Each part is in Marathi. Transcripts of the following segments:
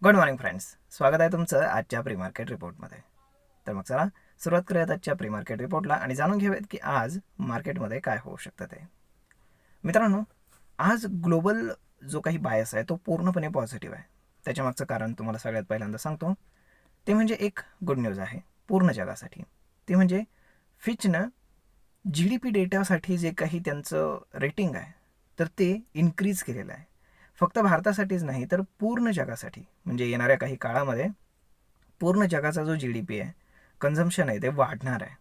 गुड मॉर्निंग फ्रेंड्स, स्वागत आहे तुमचं आजच्या प्री मार्केट रिपोर्टमध्ये. तर मग चला सुरुवात करूयात आजच्या प्री मार्केट रिपोर्टला आणि जाणून घेऊयात की आज मार्केटमध्ये काय होऊ शकतं ते. मित्रांनो, आज ग्लोबल जो काही बायस आहे तो पूर्णपणे पॉझिटिव्ह आहे. त्याच्यामागचं कारण तुम्हाला सगळ्यात पहिल्यांदा सांगतो. ते म्हणजे एक गुड न्यूज आहे पूर्ण जगासाठी. ते म्हणजे फिचनं GDP डेटासाठी जे काही त्यांचं रेटिंग आहे तर ते इन्क्रीज केलेलं आहे. फक्त भारतासाठीच नाही तर पूर्ण जगासाठी. म्हणजे येणाऱ्या काही काळामध्ये पूर्ण जगाचा जो GDP आहे, कन्झम्पशन आहे ते वाढणार आहे.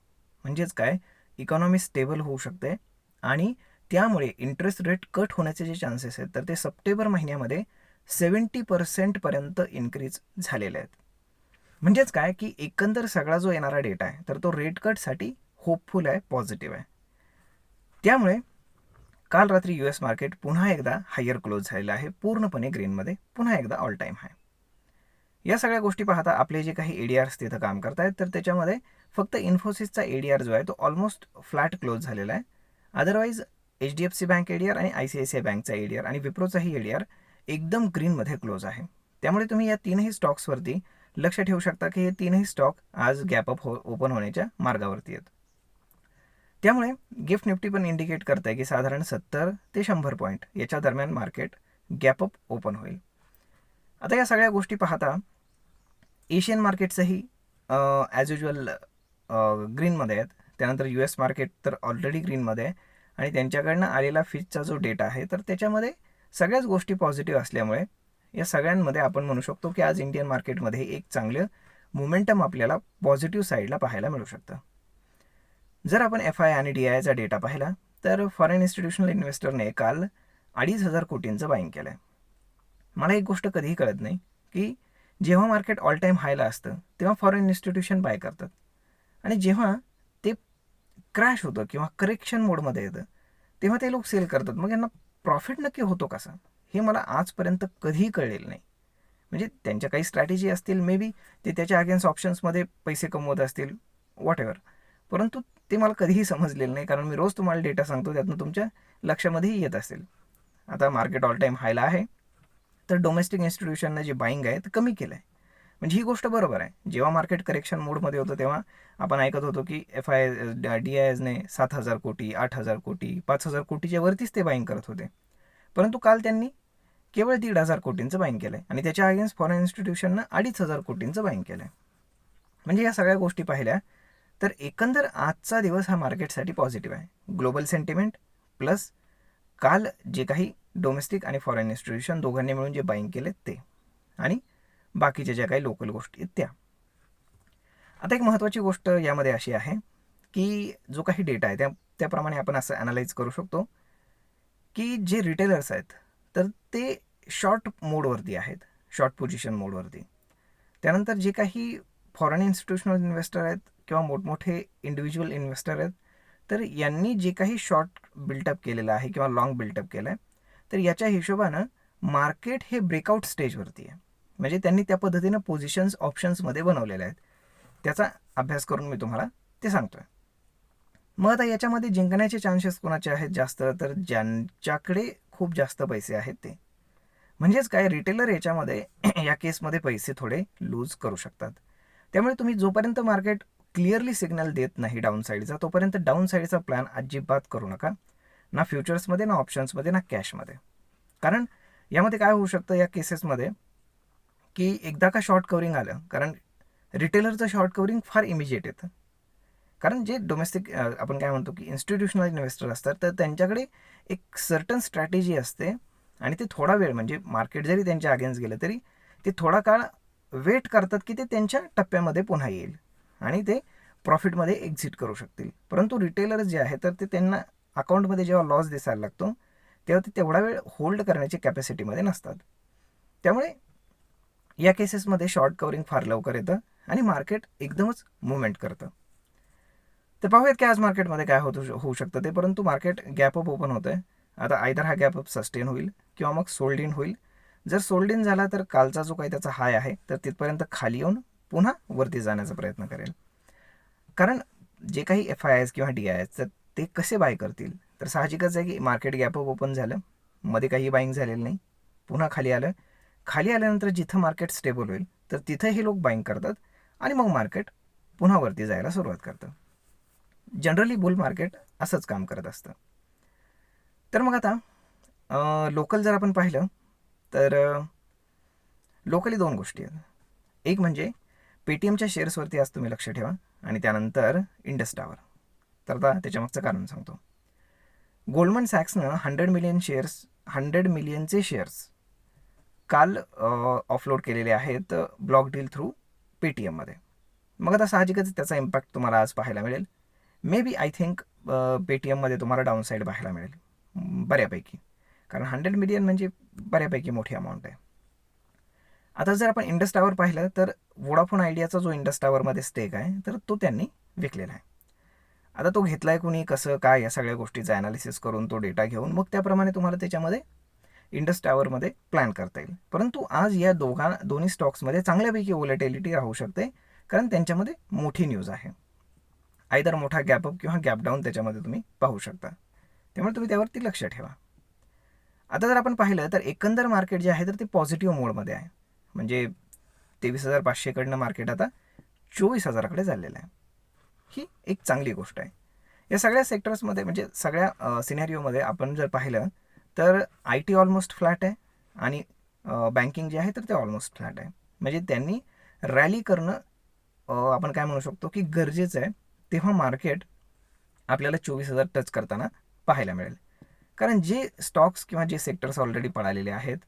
म्हणजेच काय, इकॉनॉमी स्टेबल होऊ शकते आणि त्यामुळे इंटरेस्ट रेट कट होण्याचे जे चान्सेस आहेत तर ते सप्टेंबर महिन्यामध्ये 70% इन्क्रीज झालेले आहेत. म्हणजेच काय की एकंदर सगळा जो येणारा डेटा आहे तर तो रेट कटसाठी होपफुल आहे, पॉझिटिव्ह आहे. त्यामुळे काल रात्री US मार्केट पुन्हा एकदा हायर क्लोज झालेलं आहे, पूर्णपणे ग्रीनमध्ये, पुन्हा एकदा ऑल टाईम हाय. या सगळ्या गोष्टी पाहता आपले जे काही ADRs तिथं काम करतायत तर त्याच्यामध्ये फक्त इन्फोसिसचा ADR जो आहे तो ऑलमोस्ट फ्लॅट क्लोज झालेला आहे. अदरवाईज HDFC बँक ADR आणि ICICI बँकचा ADR आणि विप्रोचाही ADR एकदम ग्रीनमध्ये क्लोज आहे. त्यामुळे तुम्ही या तीनही स्टॉक्सवरती लक्ष ठेवू शकता की हे तीनही स्टॉक आज गॅपअप ओपन होण्याच्या मार्गावरती आहेत. त्यामुळे गिफ्ट निफ्टी पण इंडिकेट करते की साधारण 70 ते 100 पॉईंट याच्या दरम्यान मार्केट गॅपअप ओपन होईल. आता या सगळ्या गोष्टी पाहता एशियन मार्केट्सही ॲज युजल ग्रीनमध्ये आहेत. त्यानंतर US मार्केट तर ऑलरेडी ग्रीनमध्ये आहे आणि त्यांच्याकडनं आलेला फिचचा जो डेटा आहे तर त्याच्यामध्ये सगळ्याच गोष्टी पॉझिटिव्ह असल्यामुळे या सगळ्यांमध्ये आपण म्हणू शकतो की आज इंडियन मार्केटमध्ये एक चांगलं मोमेंटम आपल्याला पॉझिटिव्ह साईडला पाहायला मिळू शकतं. जर आपण FI आणि DIचा डेटा पाहिला तर फॉरेन इन्स्टिट्यूशनल इन्व्हेस्टरने काल 2,500 कोटींचं बाईंग केलं आहे. मला एक गोष्ट कधीही कळत नाही की जेव्हा मार्केट ऑल टाईम हायला असतं तेव्हा फॉरेन इन्स्टिट्यूशन बाय करतात आणि जेव्हा ते क्रॅश होतं किंवा करेक्शन मोडमध्ये येतं तेव्हा ते लोक सेल करतात. मग यांना प्रॉफिट नक्की होतो कसा, हे मला आजपर्यंत कधीही कळलेलं नाही. म्हणजे त्यांच्या काही स्ट्रॅटेजी असतील, मे बी ते त्याच्या अगेन्स्ट ऑप्शन्समध्ये पैसे कमवत असतील, वॉट एव्हर, परंतु ते मला कधीही समजलेलं नाही. कारण मी रोज तुम्हाला डेटा सांगतो, त्यातनं तुमच्या लक्षामध्येही येत असेल. आता मार्केट ऑल टाईम हायला आहे तर डोमेस्टिक इन्स्टिट्यूशननं जे बाईंग आहे ते कमी केलं आहे. म्हणजे ही गोष्ट बरोबर आहे. जेव्हा मार्केट करेक्शन मोडमध्ये होतं तेव्हा आपण ऐकत होतो की FI DISने 7,000 कोटी, 8,000 कोटी, 5,000 कोटीच्या वरतीच ते बाईंग करत होते. परंतु काल त्यांनी केवळ 1,500 कोटींचं बाईंग केलं आहे आणि त्याच्या अगेन्स्ट फॉरेन इन्स्टिट्यूशननं 2,500 कोटींचं बाईंग केलं आहे. म्हणजे या सगळ्या गोष्टी पाहिल्या तर एकंदर आजचा दिवस हा मार्केटसाठी पॉझिटिव्ह आहे. ग्लोबल सेंटिमेंट प्लस काल जे काही डोमेस्टिक आणि फॉरेन इन्स्टिट्यूशन दोघांनी मिळून जे बाईंग केले ते आणि बाकीच्या ज्या काही लोकल गोष्टी आहेत त्या. आता एक महत्त्वाची गोष्ट यामध्ये अशी आहे की जो काही डेटा आहे त्याप्रमाणे आपण असं ॲनालाइज करू शकतो की जे रिटेलर्स आहेत तर ते शॉर्ट मोडवरती आहेत, शॉर्ट पोझिशन मोडवरती. त्यानंतर जे काही फॉरेन इन्स्टिट्यूशनल इन्व्हेस्टर आहेत किंवा मोठमोठे इंडिव्हिज्युअल इन्व्हेस्टर आहेत तर यांनी जे काही शॉर्ट बिल्टअप केलेलं आहे किंवा लाँग बिल्टअप केलं आहे तर याच्या हिशोबानं मार्केट हे ब्रेकआउट स्टेजवरती आहे. म्हणजे त्यांनी त्या पद्धतीनं पोझिशन्स ऑप्शन्समध्ये बनवलेल्या आहेत. त्याचा अभ्यास करून मी तुम्हाला ते सांगतोय. मग आता याच्यामध्ये जिंकण्याचे चान्सेस कोणाचे आहेत जास्त, तर ज्यांच्याकडे खूप जास्त पैसे आहेत ते. म्हणजेच काय, रिटेलर याच्यामध्ये या केसमध्ये पैसे थोडे लूज करू शकतात. त्यामुळे तुम्ही जोपर्यंत मार्केट क्लिअरली सिग्नल देत नाही डाऊन साईडचा तोपर्यंत डाऊन साईडचा प्लॅन अजिबात करू नका, ना फ्युचर्समध्ये, ना ऑप्शन्समध्ये, ना कॅशमध्ये. कारण यामध्ये काय होऊ शकतं या केसेसमध्ये की एकदा का शॉर्ट कवरिंग आलं, कारण रिटेलरचं शॉर्ट कवरिंग फार इमिजिएट येतं. कारण जे डोमेस्टिक आपण काय म्हणतो की इन्स्टिट्यूशनल इन्व्हेस्टर असतात तर त्यांच्याकडे एक सर्टन स्ट्रॅटेजी असते आणि ते थोडा वेळ, म्हणजे मार्केट जरी त्यांच्या अगेन्स्ट गेलं तरी ते थोडा काळ वेट करतात की ते त्यांच्या टप्प्यामध्ये पुन्हा येईल आणि ते प्रॉफिटमध्ये एक्झिट करू शकतील. परंतु रिटेलर्स जे आहे तर ते त्यांना अकाउंटमध्ये जेव्हा लॉस दिसायला लागतो तेव्हा ते तेवढा वेळ होल्ड करण्याची कॅपॅसिटीमध्ये नसतात. त्यामुळे या केसेसमध्ये शॉर्ट कवरिंग फार लवकर येतं आणि मार्केट एकदमच मुवमेंट करतं. तर पाहूयात की आज मार्केटमध्ये काय होऊ शकतं ते. परंतु मार्केट गॅपअप ओपन होतं आहे. आता आयदर हा गॅपअप सस्टेन होईल किंवा मग सोल्ड इन होईल. जर सोल्ड इन झाला तर कालचा जो काही त्याचा हाय आहे तर तिथपर्यंत खाली येऊन पुन्हा वरती जाण्याचा प्रयत्न करेल. कारण जे काही FIs किंवा DIs तर ते कसे बाय करतील, तर साहजिकच आहे की मार्केट गॅपअप ओपन झालं, मध्ये काही बाईंग झालेलं नाही, पुन्हा खाली आलं, खाली आल्यानंतर जिथं मार्केट स्टेबल होईल तर तिथं हे लोक बाईंग करतात आणि मग मार्केट पुन्हा वरती जायला सुरुवात करतं. जनरली बुल मार्केट असंच काम करत असतं. तर मग आता लोकल जर आपण पाहिलं तर लोकली 2 गोष्टी आहेत. एक म्हणजे पेटीएमच्या शेअर्सवरती आज तुम्ही लक्ष ठेवा आणि त्यानंतर इंडस टावर. तर आता त्याच्यामागचं कारण सांगतो. गोल्डमन सॅक्सनं 100 मिलियनचे शेअर्स काल ऑफलोड केलेले आहेत ब्लॉक डील थ्रू पेटीएममध्ये. मग आता साहजिकच त्याचा इम्पॅक्ट तुम्हाला आज पाहायला मिळेल. मे बी आय थिंक पेटीएममध्ये तुम्हाला डाऊनसाईड पाहायला मिळेल बऱ्यापैकी, कारण 100 मिलियन म्हणजे बऱ्यापैकी मोठी अमाऊंट आहे. आता जर आपण इंडस टावर पाहिलं तर वोडाफोन आयडियाचा जो इंडस टावरमध्ये स्टेक आहे तर तो त्यांनी विकलेला आहे. आता तो घेतला आहे कुणी, कसं काय, या सगळ्या गोष्टीचा ॲनालिसिस करून तो डेटा घेऊन मग त्याप्रमाणे तुम्हाला त्याच्यामध्ये इंडस टावरमध्ये प्लॅन करता येईल. परंतु आज या दोन्ही स्टॉक्समध्ये चांगल्यापैकी व्होलॅटिलिटी राहू शकते, कारण त्यांच्यामध्ये मोठी न्यूज आहे. आयदर मोठा गॅपअप किंवा गॅप डाऊन त्याच्यामध्ये तुम्ही पाहू शकता. त्यामुळे तुम्ही त्यावरती लक्ष ठेवा. आता जर आपण पाहिलं तर एकंदर मार्केट जे आहे तर ते पॉझिटिव्ह मोडमध्ये आहे. म्हणजे 23,500कडनं मार्केट आता 24,000कडे चाललेलं आहे. ही एक चांगली गोष्ट आहे. या सगळ्या सेक्टर्समध्ये म्हणजे सगळ्या सिनेरिओमध्ये आपण जर पाहिलं तर आय टी ऑलमोस्ट फ्लॅट आहे आणि बँकिंग जे आहे तर ते ऑलमोस्ट फ्लॅट आहे. म्हणजे त्यांनी रॅली करणं आपण काय म्हणू शकतो की गरजेचं आहे, तेव्हा मार्केट आपल्याला 24,000 टच करताना पाहायला मिळेल. कारण जे स्टॉक्स किंवा जे सेक्टर्स ऑलरेडी पळालेले आहेत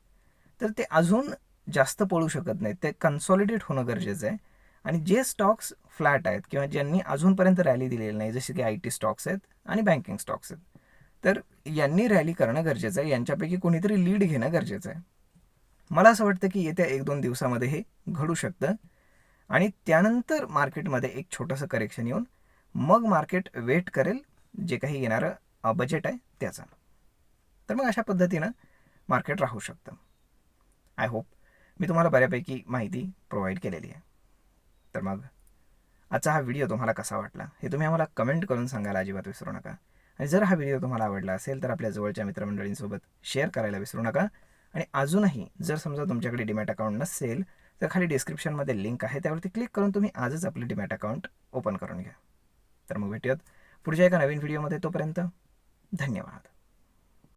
तर ते अजून जास्त पळू शकत नाहीत, ते कन्सॉलिडेट होणं गरजेचं आहे. आणि जे स्टॉक्स फ्लॅट आहेत किंवा ज्यांनी अजूनपर्यंत रॅली दिलेली नाही, जसे की आय टी स्टॉक्स आहेत आणि बँकिंग स्टॉक्स आहेत, तर यांनी रॅली करणं गरजेचं आहे. यांच्यापैकी कोणीतरी लीड घेणं गरजेचं आहे. मला असं वाटतं की येत्या 1-2 दिवसामध्ये हे घडू शकतं आणि त्यानंतर मार्केटमध्ये एक छोटंसं करेक्शन येऊन मग मार्केट वेट करेल जे काही येणारं बजेट आहे त्याचा. तर मग अशा पद्धतीनं मार्केट राहू शकतं. आय होप मी तुम्हाला बऱ्यापैकी माहिती प्रोव्हाइड केलेली आहे. तर मग आजचा हा व्हिडिओ तुम्हाला कसा वाटला हे तुम्ही आम्हाला कमेंट करून सांगायला अजिबात विसरू नका. आणि जर हा व्हिडिओ तुम्हाला आवडला असेल तर आपल्या जवळच्या मित्रमंडळींसोबत शेअर करायला विसरू नका. आणि अजूनही जर समजा तुमच्याकडे डीमॅट अकाउंट नसेल तर खाली डिस्क्रिप्शनमध्ये लिंक आहे, त्यावरती क्लिक करून तुम्ही आजच आपले डीमॅट अकाउंट ओपन करून घ्या. तर मग भेटूयात पुढच्या एका नवीन व्हिडिओमध्ये. तोपर्यंत धन्यवाद.